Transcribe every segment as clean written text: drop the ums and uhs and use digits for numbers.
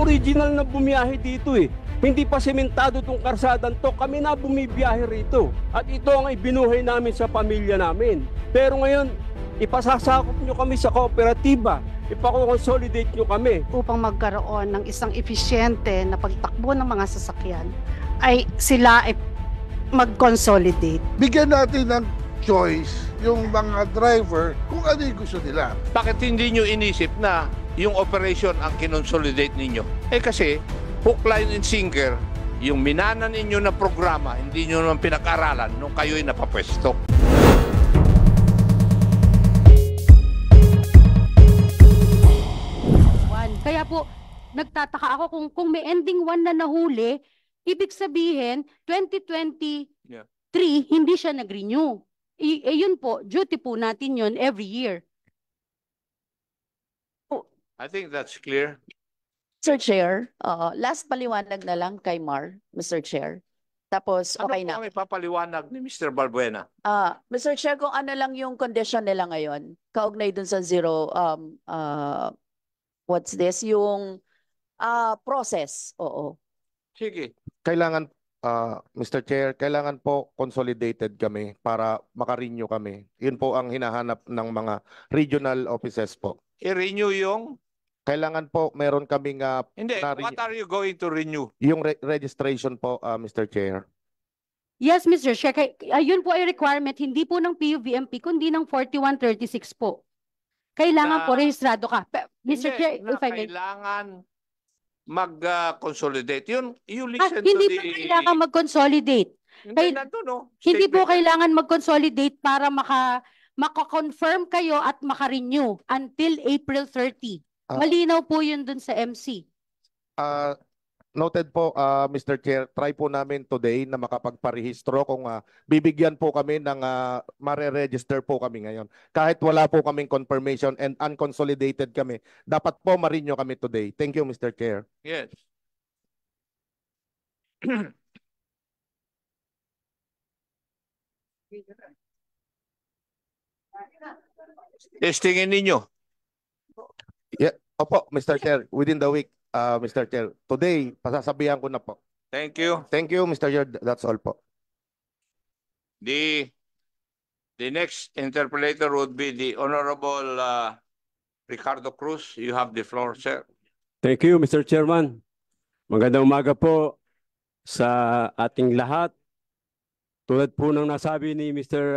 original na bumiyahe dito eh. Hindi pa sementado tong karsadan to. Kami na bumibiyahe rito. At ito ang ibinuhay namin sa pamilya namin. Pero ngayon, ipasasakop nyo kami sa kooperatiba. Ipakonsolidate nyo kami. Upang magkaroon ng isang efisyente na pagtakbo ng mga sasakyan, ay sila ay mag-consolidate. Bigyan natin ng choice yung mga driver kung ano yung gusto nila. Bakit hindi nyo inisip na yung operation ang kinonsolidate ninyo? Eh kasi, hook, line, and sinker, yung minana ninyo na programa, hindi nyo naman pinag-aralan nung kayo'y napapwesto. Kaya po, nagtataka ako kung may ending 1 na nahuli, ibig sabihin, 2023, hindi siya nag-renew. Yun po, duty po natin yun every year. I think that's clear. Mr. Chair, last paliwanag na lang kay Mar, Mr. Chair. Tapos, okay Ano na. po ang ipapaliwanag ni Mr. Balbuena? Mr. Chair, kung ano lang yung condition nila ngayon, kaugnay dun sa zero, what's this? Yung process, oo. Sige. Kailangan, Mr. Chair, kailangan po consolidated kami para makarenew kami. Yun po ang hinahanap ng mga regional offices po. I-renew yung? Kailangan po meron kaming Hindi, what are you going to renew? yung registration po, Mr. Chair. Yes, Mr. Chair. Yun po ay requirement, hindi po ng PUVMP, kundi ng 4136 po. Kailangan po rehistrado ka. Mr. Chair, if I may. Kailangan mag-consolidate. You listen Hindi to po kailangan mag-consolidate. Hindi po kailangan mag-consolidate para maka-confirm kayo at maka-renew until April 30. Malinaw po yun dun sa MC. Noted po, Mr. Chair, try po namin today na makapagparehistro kung bibigyan po kami ng mare-register po kami ngayon. Kahit wala po kaming confirmation and unconsolidated kami, dapat po ma-renew kami today. Thank you, Mr. Chair. Yes. Testingin ninyo. Yeah, opo, Mr. Chair, within the week, Mr. Chair. Today, pasasabihan ko na po. Thank you. Thank you, Mr. Chair. That's all po. The next interpolator would be the Honorable Ricardo Cruz. You have the floor, sir. Thank you, Mr. Chairman. Magandang umaga po sa ating lahat. Tulad po ng nasabi ni Mr.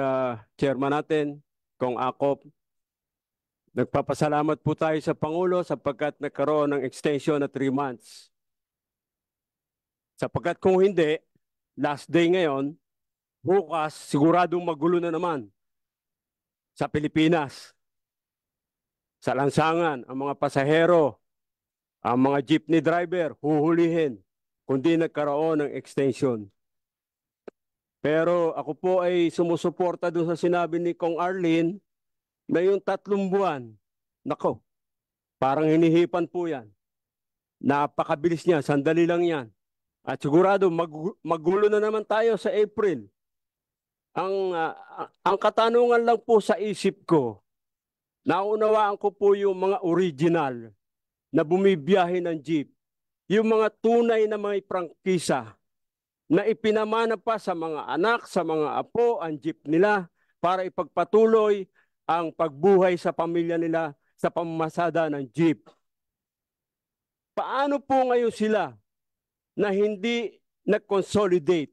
Chairman natin, Kong Akop, nagpapasalamat po tayo sa Pangulo sapagkat nagkaroon ng extension na 3 months. Sapagkat kung hindi, last day ngayon, bukas siguradong magulo na naman sa Pilipinas. Sa lansangan, ang mga pasahero, ang mga jeepney driver, huhulihin kung di nagkaroon ng extension. Pero ako po ay sumusuporta doon sa sinabi ni Kong Arlene na yung 3 buwan, nako, parang hinihipan po yan. Napakabilis niya, sandali lang yan. At sigurado magulo na naman tayo sa April. Ang katanungan lang po sa isip ko, naunawaan ko po yung mga original na bumibiyahe ng jeep. Yung mga tunay na may prangkisa na ipinamana pa sa mga anak, sa mga apo, ang jeep nila para ipagpatuloy ang pagbuhay sa pamilya nila sa pamamasada ng jeep. Paano po ngayon sila na hindi nag-consolidate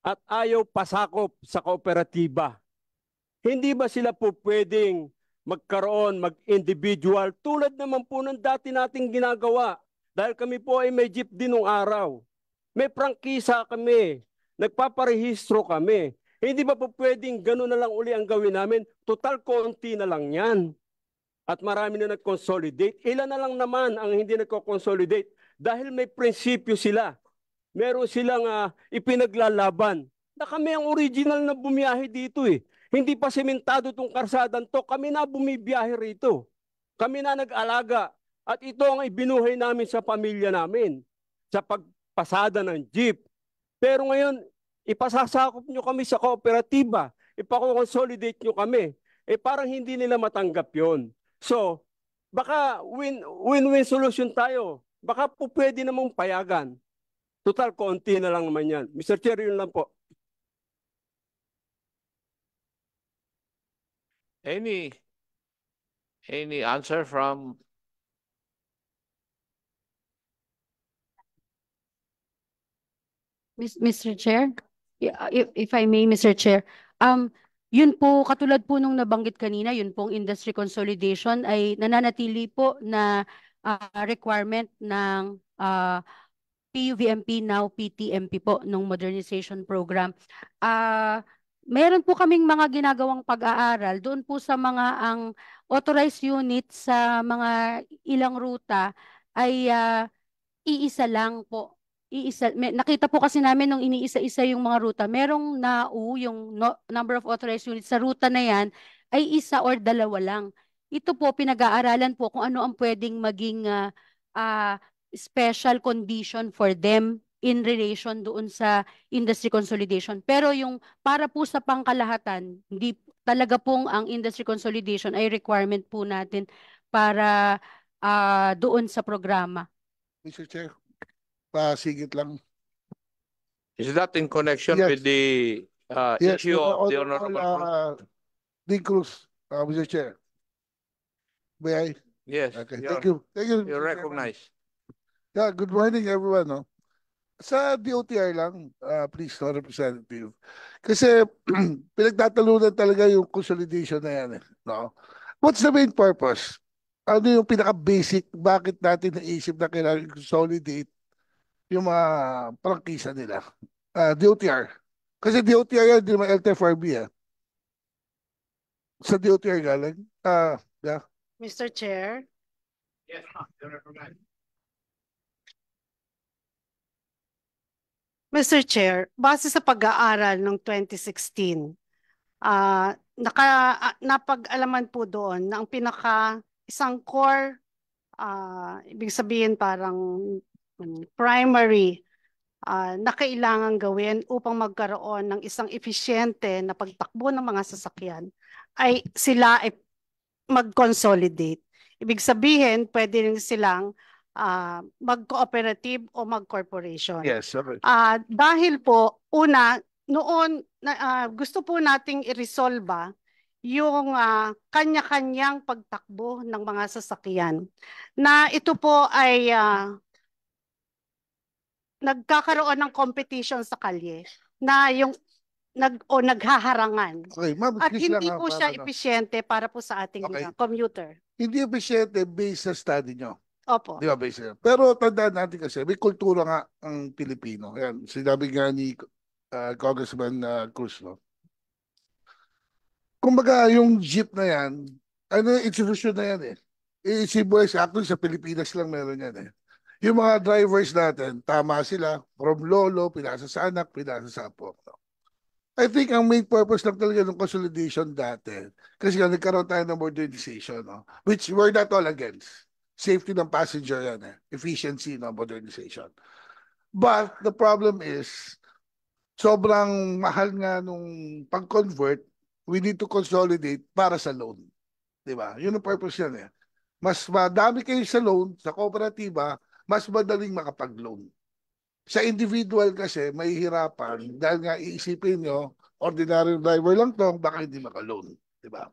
at ayaw pasakop sa kooperatiba? Hindi ba sila po pwedeng magkaroon, mag-individual tulad naman po ng dati nating ginagawa? Dahil kami po ay may jeep din nung araw. May prangkisa kami, nagpaparehistro kami. Hindi ba po pwedeng gano'n na lang uli ang gawin namin? Total konti na lang yan. At marami na nag-consolidate. Ilan na lang naman ang hindi nagko-consolidate dahil may prinsipyo sila. Meron silang ipinaglalaban na kami ang original na bumiyahe dito eh. Hindi pa sementado itong karsadan to. Kami na bumibiyahe rito. Kami na nag-alaga. At ito ang ibinuhay namin sa pamilya namin. Sa pagpasada ng jeep. Pero ngayon, ipasasakop nyo kami sa kooperatiba. Ipakonsolidate nyo kami. Parang hindi nila matanggap yon. So, baka win-win solution tayo. baka po pwede namang payagan. Total, konti na lang naman yan. Mr. Chair, yun lang po. Any answer from Mr. Chair, if I may, Mr. Chair, yun po, katulad po nung nabanggit kanina, yun pong industry consolidation ay nananatili po na requirement ng PUVMP, now PTMP po, nung modernization program. Meron po kaming mga ginagawang pag-aaral doon po sa mga ang authorized unit sa mga ilang ruta ay iisa lang po. Nakita po kasi namin nung iniisa-isa yung mga ruta, merong yung number of authorized units sa ruta na yan ay isa or dalawa lang. Ito po, pinag-aaralan po kung ano ang pwedeng maging special condition for them in relation doon sa industry consolidation. Pero yung para po sa pangkalahatan, hindi talaga pong ang industry consolidation ay requirement po natin para doon sa programa. Mr. Chair, pasigit lang. is that in connection Yes. with the issue of the honorable? Dean Cruz, Mr. Chair. May I? Yes, Okay, you're, thank you. Thank you. you're Mr. Chairman. recognized. Yeah, good morning everyone. No? Sa DOTR lang, please, no, Representative. Kasi pinagtatalunan talaga yung consolidation na yan. No? What's the main purpose? Ano yung pinaka-basic, bakit natin naisip na kailangan consolidate yung mga prangkisa nila? DOTR. Kasi DOTR yan, di naman LTFRB. Sa DOTR galing. Yeah. Mr. Chair, Yes, ma'am, you're recognized. Mr. Chair, base sa pag-aaral ng 2016, napag-alaman po doon na ang isang core, ibig sabihin parang primary na kailangan gawin upang magkaroon ng isang efisyente na pagtakbo ng mga sasakyan ay sila ay mag-consolidate. Ibig sabihin, pwede rin silang mag-cooperative o mag-corporation. Yes, okay. Dahil po, una, noon, gusto po nating i-resolve yung kanya-kanyang pagtakbo ng mga sasakyan. Na ito po ay nagkakaroon ng competition sa kalye na yung naghaharangan. Okay, ma'am, At excuse lang, hindi po siya para, episyente para po sa ating Okay. commuter. Hindi episyente based sa study nyo. Opo. Di ba, based sa- Pero tandaan natin kasi, may kultura nga ang Pilipino. Yan, sinabi nga ni Congressman Cruz, no? Kumbaga, yung jeep na yan, institution na yan eh. I-symbolize, actually sa Pilipinas lang meron yan eh. Yung mga drivers natin, tama sila, from lolo, pinasa sa anak, pinasa sa apo. No? I think ang main purpose lang talaga ng consolidation dati, kasi nga nagkaroon tayo ng modernization, no? Which we're not all against. Safety ng passenger yan eh. Efficiency ng modernization. But the problem is, sobrang mahal nga nung pag-convert, we need to consolidate para sa loan. Diba? Yun ang purpose yan eh. Mas madami kayo sa loan, sa kooperatiba, mas madaling makapag-loan. Sa individual kasi, may hirapan dahil nga iisipin nyo, ordinary driver lang to, baka hindi maka-loan. Diba?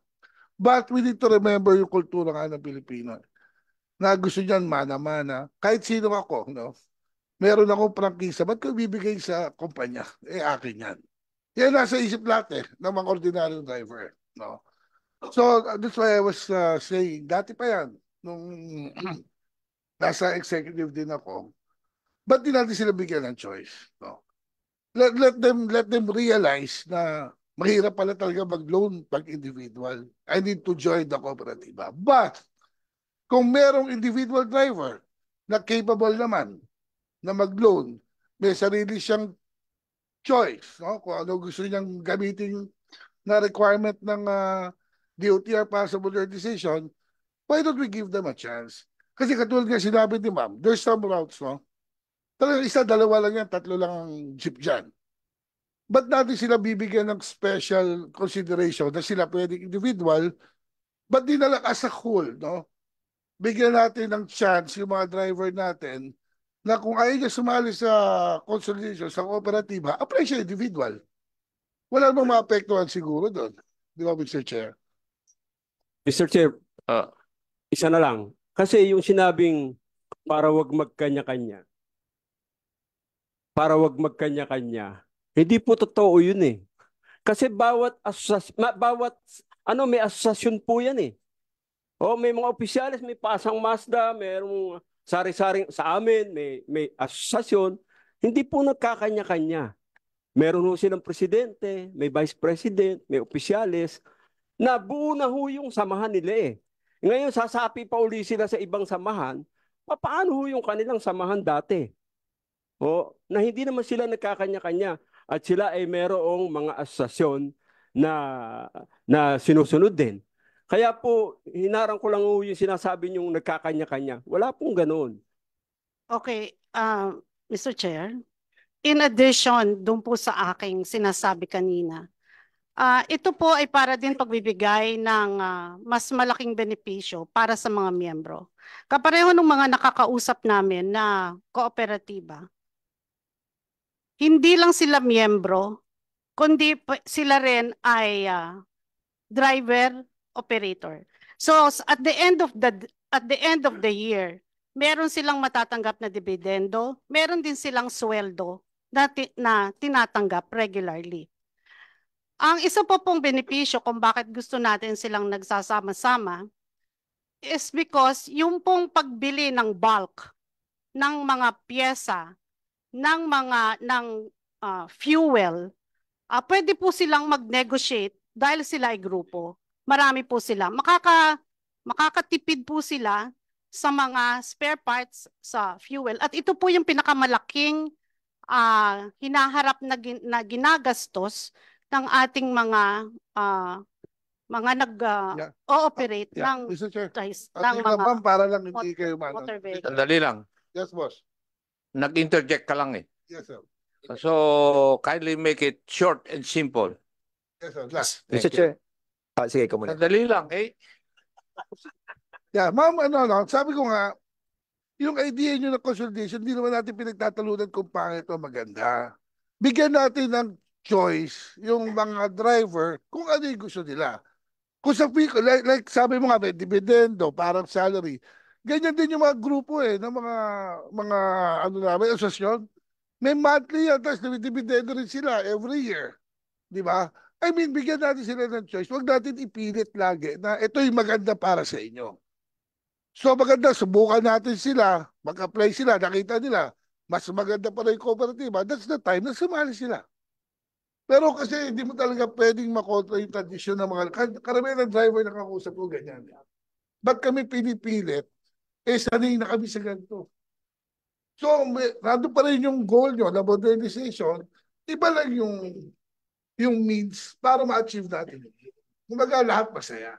But we need to remember yung kultura nga ng Pilipino. Na gusto niyan mana-mana. Kahit sino ako, no? Meron akong prangkisa, ba't ko bibigay sa kumpanya? Akin yan. Yan nasa isip lahat ng mga ordinary driver. No? So, that's why I was saying, dati pa yan, nung nasa executive din ako, ba't di natin sila bigyan ng choice? No? Let them realize na mahirap pala talaga mag-loan pag individual. I need to join the cooperative. But, kung merong individual driver na capable naman na mag-loan, may sarili siyang choice, no? Kung ano gusto niyang gamitin na requirement ng DOTR para sa modernization, why don't we give them a chance? Kasi katulad nga sinabi ni ma'am, there's some routes, no? Talagang isa, dalawa lang yan, tatlo lang ang jeep dyan. Ba't natin sila bibigyan ng special consideration na sila pwedeng individual, but di na lang as a whole, no? bigyan natin ng chance yung mga driver natin na kung ayaw niya sumali sa consolidation, sa kooperatiba, apply siya individual. Wala namang maapektuhan siguro doon. Di ba, Mr. Chair? Mr. Chair, Ah. isa na lang. Kasi yung sinabing para wag magkanya-kanya, hindi po totoo yun eh. Kasi bawat may asosasyon po yan eh. O may mga opisyalis, may pasang Mazda, mayroong sari-saring sa amin, may asosasyon. Hindi po nagkakanya-kanya. Meron ho silang presidente, may vice president, may opisyalis, na buo na ho yung samahan nila eh. Ngayon, sasapi pa uli sila sa ibang samahan, paano ho yung kanilang samahan dati? O, na hindi naman sila nagkakanya-kanya at sila ay merong mga asosasyon na sinusunod din. Kaya po, hinarang ko lang yung sinasabi niyong nagkakanya-kanya. Wala pong ganoon. Okay, Mr. Chair, in addition dun po sa aking sinasabi kanina, ito po ay para din pagbibigay ng mas malaking benepisyo para sa mga miyembro. Kapareho ng mga nakakausap namin na kooperatiba, hindi lang sila miyembro, kundi sila rin ay driver, operator. So at the end of the year, meron silang matatanggap na dividendo, meron din silang sweldo na tinatanggap regularly. Ang isa po pong benepisyo kung bakit gusto natin silang nagsasama-sama is because yung pong pagbili ng bulk ng mga pyesa, ng fuel, pwede po silang mag-negotiate dahil sila ay grupo. Marami po sila. Makakatipid po sila sa mga spare parts sa fuel. At ito po yung pinakamalaking hinaharap na ginagastos ng ating mga nag-ooperate ng Mr. Chair, ng mga ma'am, para lang hindi kayo motor vehicle. Sandali lang. Yes, boss. Nag-interject ka lang eh. Yes, sir. So, kindly make it short and simple. Yes, sir. Last. Thank Mr. you. Chair. Sige, ikaw muna. Sandali lang eh. Yeah, ma'am, sabi ko nga, yung idea nyo ng consolidation, hindi naman natin pinagtatalunan kung pangit o maganda. Bigyan natin ng choice yung mga driver kung ano yung gusto nila. Kung sa like sabi mo nga, may dividendo, parang salary. Ganyan din yung mga grupo ng mga may asosasyon. May monthly yan, tapos dividendo rin sila every year. Di ba? I mean, bigyan natin sila ng choice. Huwag natin ipilit lagi na ito yung maganda para sa inyo. So maganda, subukan natin sila, mag-apply sila, nakita nila, mas maganda pa rin yung kooperatiba, that's the time na sumali sila. Pero kasi hindi mo talaga pwedeng makontra yung tradisyon ng mga, karamihan ng driver na kakusap ko ganyan. Ba't kami pinipilit? Sanay na kami sa ganito. So, nandun pa rin yung goal nyo na modernization, iba lang yung means para ma-achieve natin. Kumbaga lahat masaya.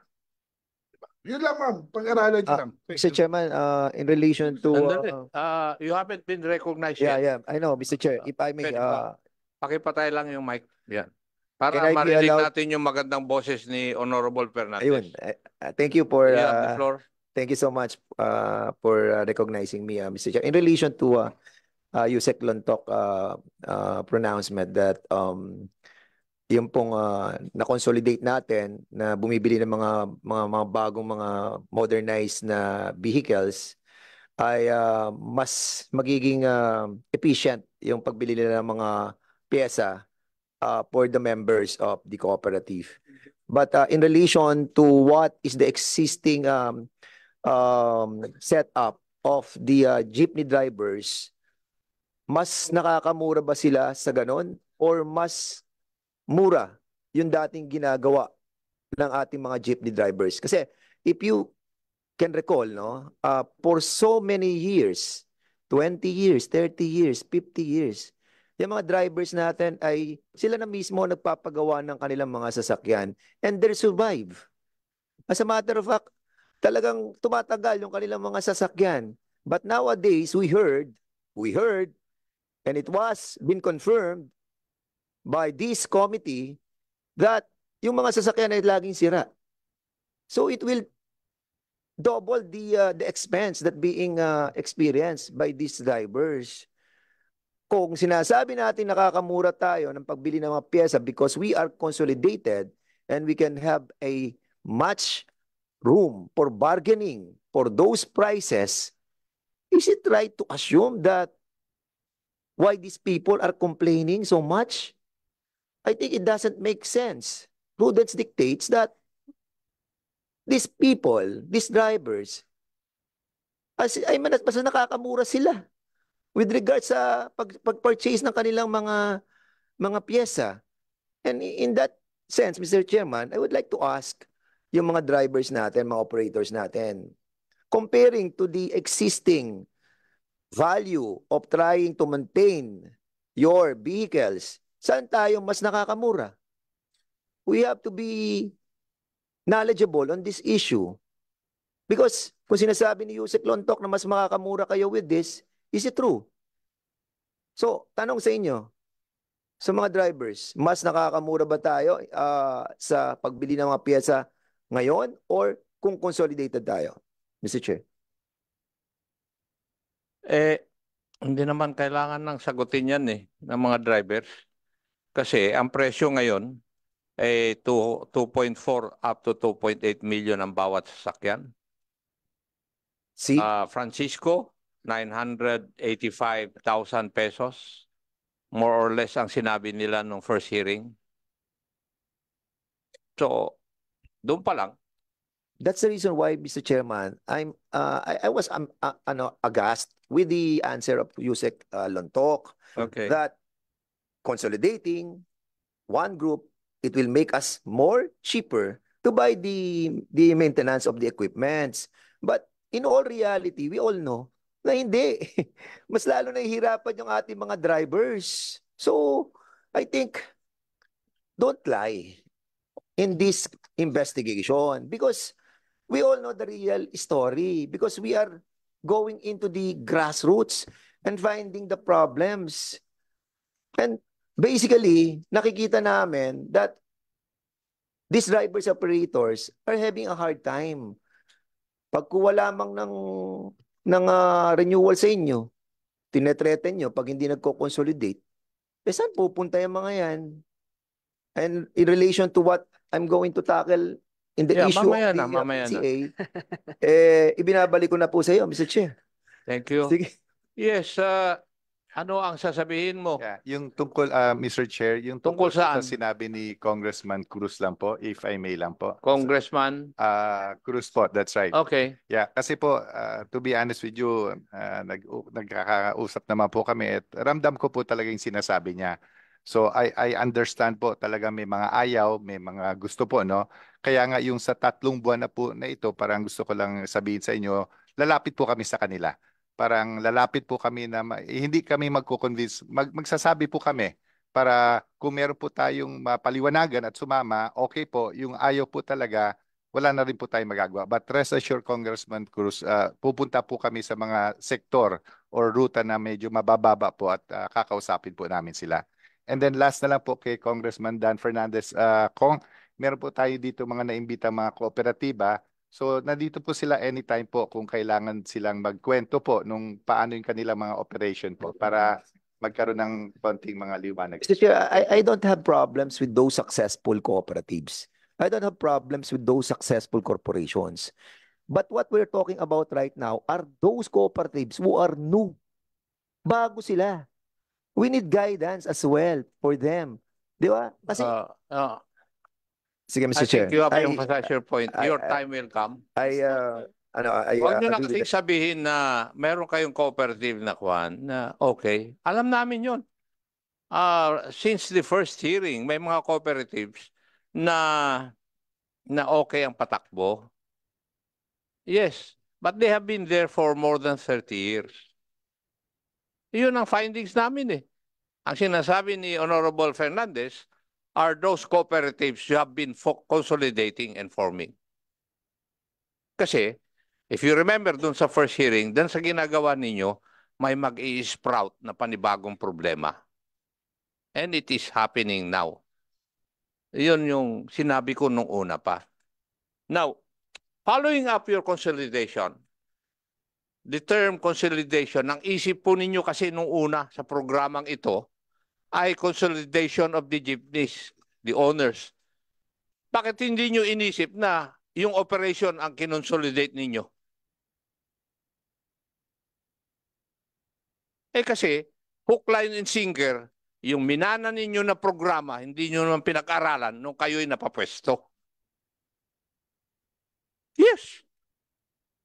Yun lang, ma'am. Pag-aralan nyo lang. Mr. Chairman, in relation to... Sandali. You haven't been recognized yet. yeah, I know, Mr. Chair. If I may... Pwede ba? Pakipatay lang yung mic. Yan. Para Can I be marinig allowed- natin yung magandang boses ni Honorable Fernandez. ayun, thank you for... You have the floor. Thank you so much for recognizing me, Mr. Chair. In relation to Yusek Lontok pronouncement that yung pong na-consolidate natin na bumibili ng mga bagong mga modernized na vehicles ay mas magiging efficient yung pagbili nila ng mga pyesa for the members of the cooperative. But in relation to what is the existing setup of the jeepney drivers, mas nakakamura ba sila sa ganon or mas mura yung dating ginagawa ng ating mga jeepney drivers? Kasi if you can recall, no, for so many years, 20 years, 30 years, 50 years, yung mga drivers natin ay sila na mismo nagpapagawa ng kanilang mga sasakyan and they survive. As a matter of fact, talagang tumatagal yung kanilang mga sasakyan. But nowadays, we heard, and it was been confirmed by this committee that yung mga sasakyan ay laging sira. So it will double the expense that being experienced by these drivers. Kung sinasabi natin nakakamura tayo ng pagbili ng mga pyesa because we are consolidated and we can have a much room for bargaining for those prices, is it right to assume that why these people are complaining so much? I think it doesn't make sense. Prudence dictates that these people, these drivers, ay mas nakakamura sila with regards sa pag-purchase ng kanilang mga pyesa. And in that sense, Mr. Chairman, I would like to ask yung mga drivers natin, mga operators natin, comparing to the existing value of trying to maintain your vehicles, saan tayo mas nakakamura? We have to be knowledgeable on this issue. Because kung sinasabi ni Yusek Lontok na mas makakamura kayo with this, is it true? So, tanong sa inyo, sa mga drivers, mas nakakamura ba tayo sa pagbili ng mga pyesa ngayon or kung consolidated tayo? Mr. Chair. Hindi naman kailangan ng sagutin yan ng mga drivers. Kasi ang presyo ngayon ay 2.4 up to 2.8 million ang bawat sasakyan. See? Francisco, 985,000 pesos. More or less ang sinabi nila nung first hearing. So, doon pa lang. That's the reason why, Mr. Chairman, I was aghast with the answer of Yusek Lontok Okay. that consolidating one group, it will make us more cheaper to buy the maintenance of the equipments. But in all reality, we all know na hindi. Mas lalo nahihirapan yung ating mga drivers. So, I think, don't lie in this investigation because we all know the real story because we are going into the grassroots and finding the problems. And basically, nakikita namin that these drivers operators are having a hard time. Pag kuha lamang ng renewal sa inyo, tinetreten nyo pag hindi nagko-consolidate, saan pupunta yung mga yan? And in relation to what I'm going to tackle in the issue mamaya of the mamaya PCA, ibinabalik ko na po sa iyo, Mr. Chair. Thank you. Sige. Yes, ano ang sasabihin mo? Yeah, yung tungkol, Mr. Chair, yung Tungkol tungkol saan? sa sinabi ni Congressman Cruz lang po, if I may lang po. Congressman? Cruz po, that's right. Okay. Yeah, kasi po, to be honest with you, nagkakausap naman po kami at ramdam ko po talaga yung sinasabi niya. So I understand po talaga may mga ayaw, may mga gusto po, no? Kaya nga yung sa 3 buwan na po na ito, parang gusto ko lang sabihin sa inyo, lalapit po kami sa kanila. Parang lalapit po kami na hindi kami magko-convince, magsasabi po kami para kung meron po tayong mapaliwanagan at sumama, okay po, yung ayaw po talaga, wala na rin po tayong magagawa. But rest assured, Congressman Cruz, pupunta po kami sa mga sektor or ruta na medyo mabababa po at kakausapin po namin sila. And then last na lang po kay Congressman Dan Fernandez, Kong, meron po tayo dito mga naimbita mga kooperatiba. So nandito po sila anytime po kung kailangan silang magkwento po nung paano yung kanilang mga operation po para magkaroon ng konting mga liwanag. Mr. Chair, I don't have problems with those successful cooperatives. I don't have problems with those successful corporations. But what we're talking about right now are those cooperatives who are new. Bago sila. We need guidance as well for them. Di ba? Kasi, sige, Mr. I Chair. think you have emphasized your point. Your time will come. Huwag nyo na kasing sabihin na meron kayong cooperative na kuhan na okay. Alam namin yun. Since the first hearing, may mga cooperatives na okay ang patakbo. Yes, but they have been there for more than 30 years. Yun ang findings namin eh. Ang sinasabi ni Honorable Fernandez are those cooperatives you have been consolidating and forming. Kasi, if you remember dun sa first hearing, dun sa ginagawa ninyo, may mag-i-sprout na panibagong problema. And it is happening now. Yun yung sinabi ko nung una pa. Now, following up your consolidation, the term consolidation, ang isip po ninyo kasi nung una sa programang ito ay consolidation of the jeepneys, the owners. Bakit hindi nyo inisip na yung operation ang kinonsolidate ninyo? Kasi hook, line, and sinker, yung minana ninyo na programa, hindi nyo naman pinag-aralan nung kayo'y napapwesto. Yes.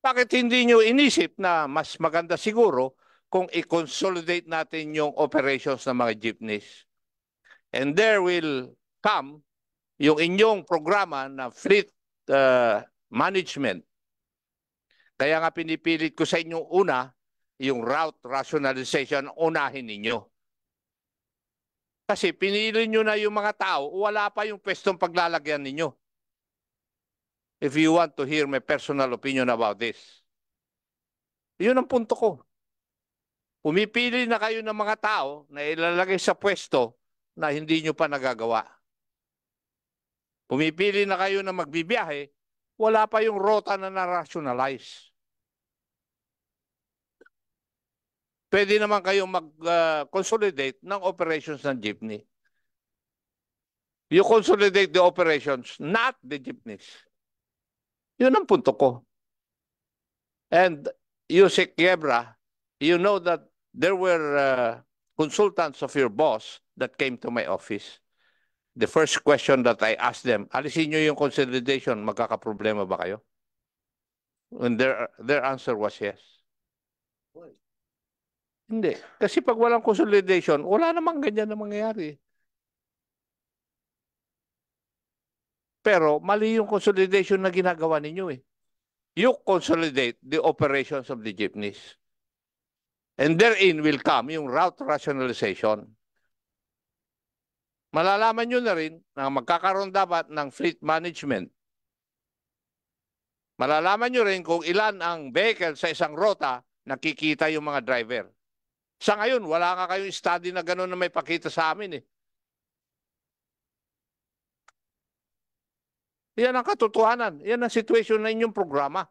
Bakit hindi nyo inisip na mas maganda siguro kung i-consolidate natin yung operations ng mga jeepneys? And there will come yung inyong programa na fleet management. Kaya nga pinipilit ko sa inyong una, yung route rationalization, unahin ninyo. Kasi pinili nyo na yung mga tao, wala pa yung pwestong paglalagyan ninyo. If you want to hear my personal opinion about this. Yun ang punto ko. Pumipili na kayo ng mga tao na ilalagay sa pwesto na hindi nyo pa nagagawa. Pumipili na kayo na magbibiyahe, wala pa yung rota na na-rationalize. Pwede naman kayong mag-consolidate ng operations ng jeepney. You consolidate the operations, not the jeepneys. Yun ang punto ko. And you, Sec. Yebra, you know that there were consultants of your boss that came to my office. The first question that I asked them, alisin nyo yung consolidation, magkakaproblema ba kayo? And their answer was yes. Hindi. Kasi pag walang consolidation, wala namang ganyan na mangyayari. Pero mali yung consolidation na ginagawa ninyo eh. You consolidate the operations of the jeepneys. And therein will come yung route rationalization. Malalaman nyo na rin na magkakaroon dapat ng fleet management. Malalaman nyo rin kung ilan ang vehicle sa isang rota nakikita yung mga driver. Sa ngayon, wala nga kayong study na gano'n na may pakita sa amin eh. Yan ang katotohanan. Yan ang situation na inyong programa.